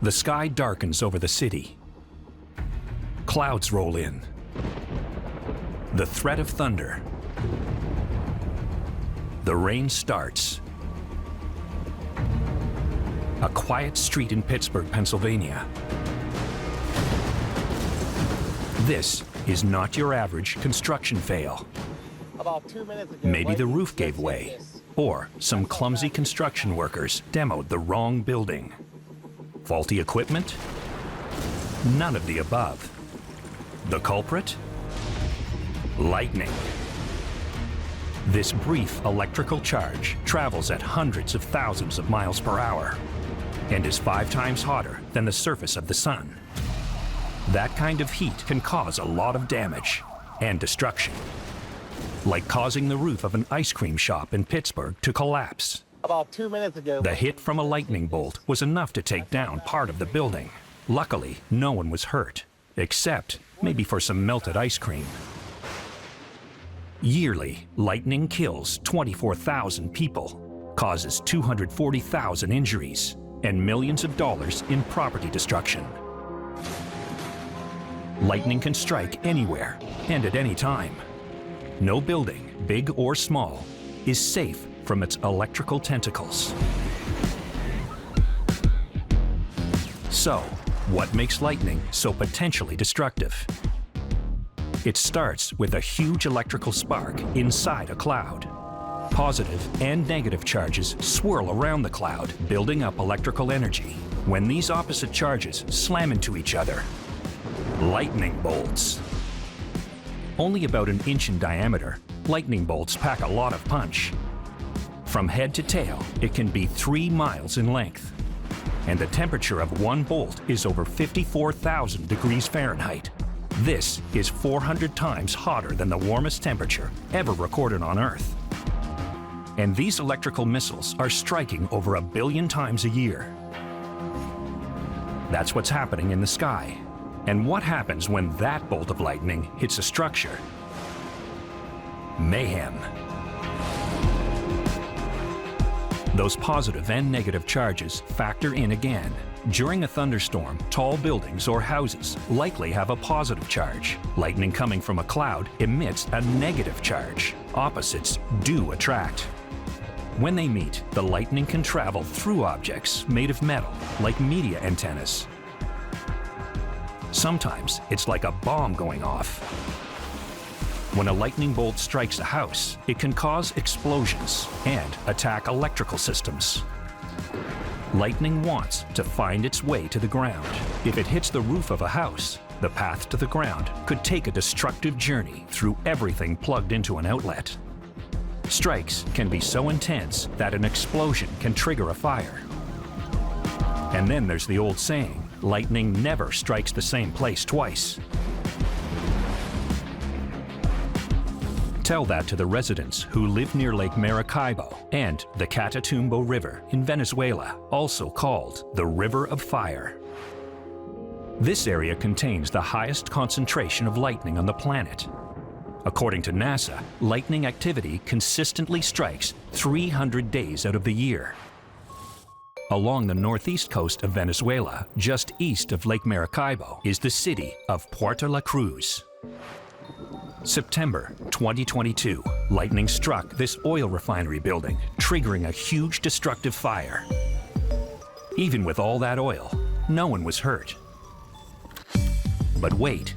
The sky darkens over the city. Clouds roll in. The threat of thunder. The rain starts. A quiet street in Pittsburgh, Pennsylvania. This is not your average construction fail. About 2 minutes ago, Maybe the roof gave way, or some clumsy construction workers demoed the wrong building. Faulty equipment? None of the above. The culprit? Lightning. This brief electrical charge travels at hundreds of thousands of miles per hour and is 5 times hotter than the surface of the sun. That kind of heat can cause a lot of damage and destruction, like causing the roof of an ice cream shop in Pittsburgh to collapse. About 2 minutes ago. The hit from a lightning bolt was enough to take down part of the building. Luckily, no one was hurt, except maybe for some melted ice cream. Yearly, lightning kills 24,000 people, causes 240,000 injuries, and millions of dollars in property destruction. Lightning can strike anywhere and at any time. No building, big or small, is safe from its electrical tentacles. So, what makes lightning so potentially destructive? It starts with a huge electrical spark inside a cloud. Positive and negative charges swirl around the cloud, building up electrical energy. When these opposite charges slam into each other, lightning bolts. Only about an inch in diameter, lightning bolts pack a lot of punch. From head to tail, it can be 3 miles in length. And the temperature of one bolt is over 54,000 degrees Fahrenheit. This is 400 times hotter than the warmest temperature ever recorded on Earth. And these electrical missiles are striking over 1 billion times a year. That's what's happening in the sky. And what happens when that bolt of lightning hits a structure? Mayhem. Those positive and negative charges factor in again. During a thunderstorm, tall buildings or houses likely have a positive charge. Lightning coming from a cloud emits a negative charge. Opposites do attract. When they meet, the lightning can travel through objects made of metal, like media antennas. Sometimes it's like a bomb going off. When a lightning bolt strikes a house, it can cause explosions and attack electrical systems. Lightning wants to find its way to the ground. If it hits the roof of a house, the path to the ground could take a destructive journey through everything plugged into an outlet. Strikes can be so intense that an explosion can trigger a fire. And then there's the old saying, lightning never strikes the same place twice. Tell that to the residents who live near Lake Maracaibo and the Catatumbo River in Venezuela, also called the River of Fire. This area contains the highest concentration of lightning on the planet. According to NASA, lightning activity consistently strikes 300 days out of the year. Along the northeast coast of Venezuela, just east of Lake Maracaibo, is the city of Puerto La Cruz. September 2022, lightning struck this oil refinery building, triggering a huge destructive fire. Even with all that oil, no one was hurt. But wait,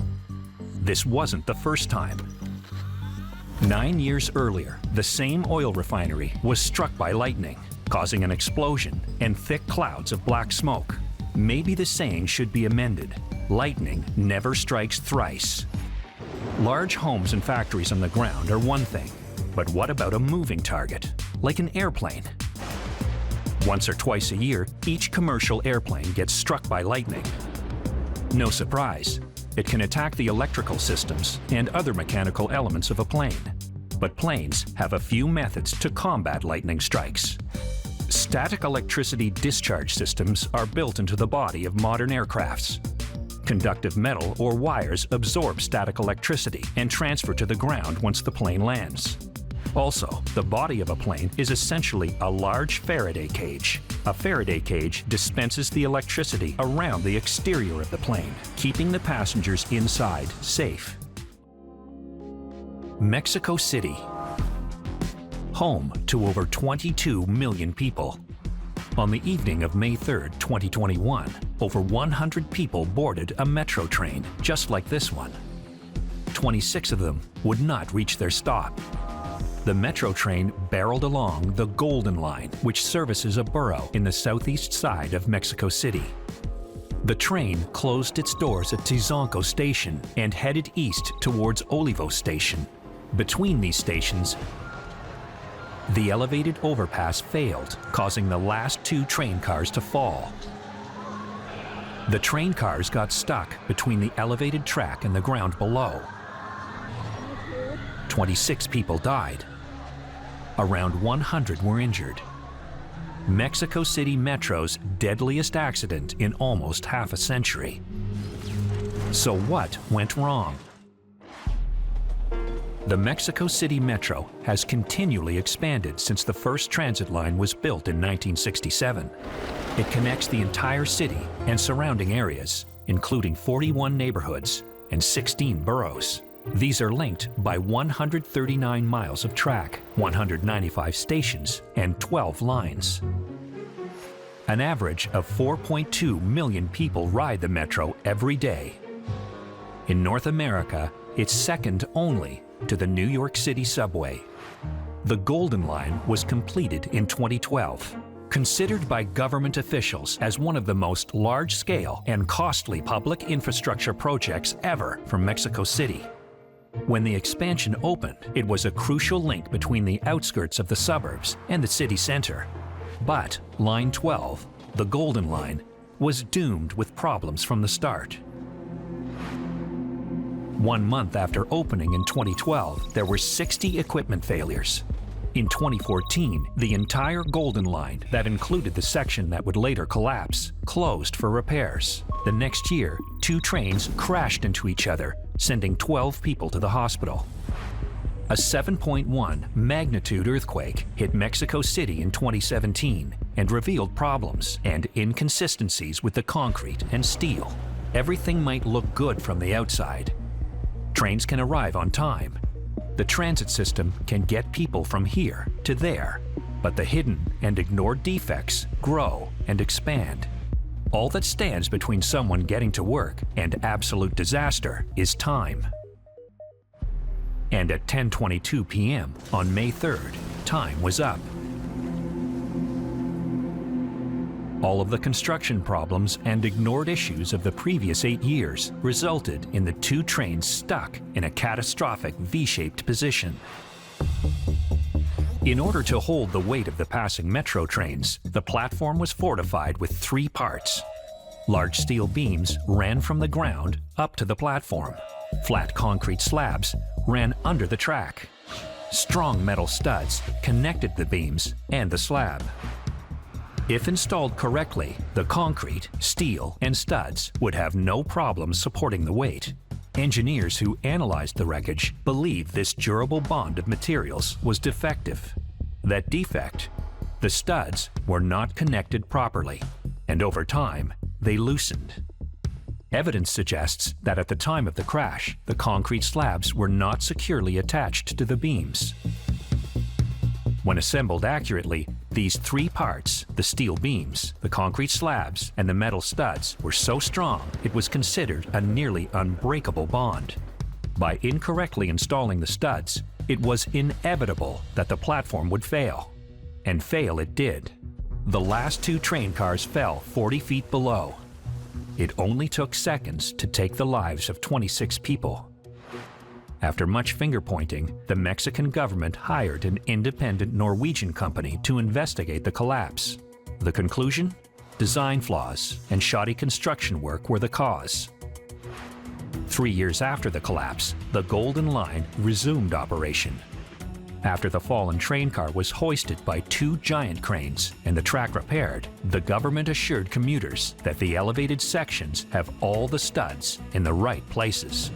this wasn't the first time. 9 years earlier, the same oil refinery was struck by lightning, causing an explosion and thick clouds of black smoke. Maybe the saying should be amended. Lightning never strikes thrice. Large homes and factories on the ground are one thing, but what about a moving target, like an airplane? Once or twice a year, each commercial airplane gets struck by lightning. No surprise, it can attack the electrical systems and other mechanical elements of a plane. But planes have a few methods to combat lightning strikes. Static electricity discharge systems are built into the body of modern aircrafts. Conductive metal or wires absorb static electricity and transfer to the ground once the plane lands. Also, the body of a plane is essentially a large Faraday cage. A Faraday cage dispenses the electricity around the exterior of the plane, keeping the passengers inside safe. Mexico City, home to over 22 million people. On the evening of May 3, 2021, over 100 people boarded a metro train just like this one. 26 of them would not reach their stop. The metro train barreled along the Golden Line, which services a borough in the southeast side of Mexico City. The train closed its doors at Tizonco Station and headed east towards Olivos Station. Between these stations, the elevated overpass failed, causing the last two train cars to fall. The train cars got stuck between the elevated track and the ground below. 26 people died. Around 100 were injured. Mexico City Metro's deadliest accident in almost half a century. So what went wrong? The Mexico City Metro has continually expanded since the first transit line was built in 1967. It connects the entire city and surrounding areas, including 41 neighborhoods and 16 boroughs. These are linked by 139 miles of track, 195 stations, and 12 lines. An average of 4.2 million people ride the metro every day. In North America, it's second only to the New York City subway. The Golden Line was completed in 2012, considered by government officials as one of the most large-scale and costly public infrastructure projects ever for Mexico City. When the expansion opened, it was a crucial link between the outskirts of the suburbs and the city center. But Line 12, the Golden Line, was doomed with problems from the start. 1 month after opening in 2012, there were 60 equipment failures. In 2014, the entire Golden Line, that included the section that would later collapse, closed for repairs. The next year, 2 trains crashed into each other, sending 12 people to the hospital. A 7.1 magnitude earthquake hit Mexico City in 2017 and revealed problems and inconsistencies with the concrete and steel. Everything might look good from the outside. Trains can arrive on time. The transit system can get people from here to there, but the hidden and ignored defects grow and expand. All that stands between someone getting to work and absolute disaster is time. And at 10:22 p.m. on May 3rd, time was up. All of the construction problems and ignored issues of the previous 8 years resulted in the 2 trains stuck in a catastrophic V-shaped position. In order to hold the weight of the passing metro trains, the platform was fortified with 3 parts. Large steel beams ran from the ground up to the platform. Flat concrete slabs ran under the track. Strong metal studs connected the beams and the slab. If installed correctly, the concrete, steel, and studs would have no problem supporting the weight. Engineers who analyzed the wreckage believed this durable bond of materials was defective. That defect, the studs were not connected properly, and over time, they loosened. Evidence suggests that at the time of the crash, the concrete slabs were not securely attached to the beams. When assembled accurately, these 3 parts, the steel beams, the concrete slabs, and the metal studs, were so strong it was considered a nearly unbreakable bond. By incorrectly installing the studs, it was inevitable that the platform would fail. And fail it did. The last 2 train cars fell 40 feet below. It only took seconds to take the lives of 26 people. After much finger-pointing, the Mexican government hired an independent Norwegian company to investigate the collapse. The conclusion? Design flaws and shoddy construction work were the cause. 3 years after the collapse, the Golden Line resumed operation. After the fallen train car was hoisted by 2 giant cranes and the track repaired, the government assured commuters that the elevated sections have all the studs in the right places.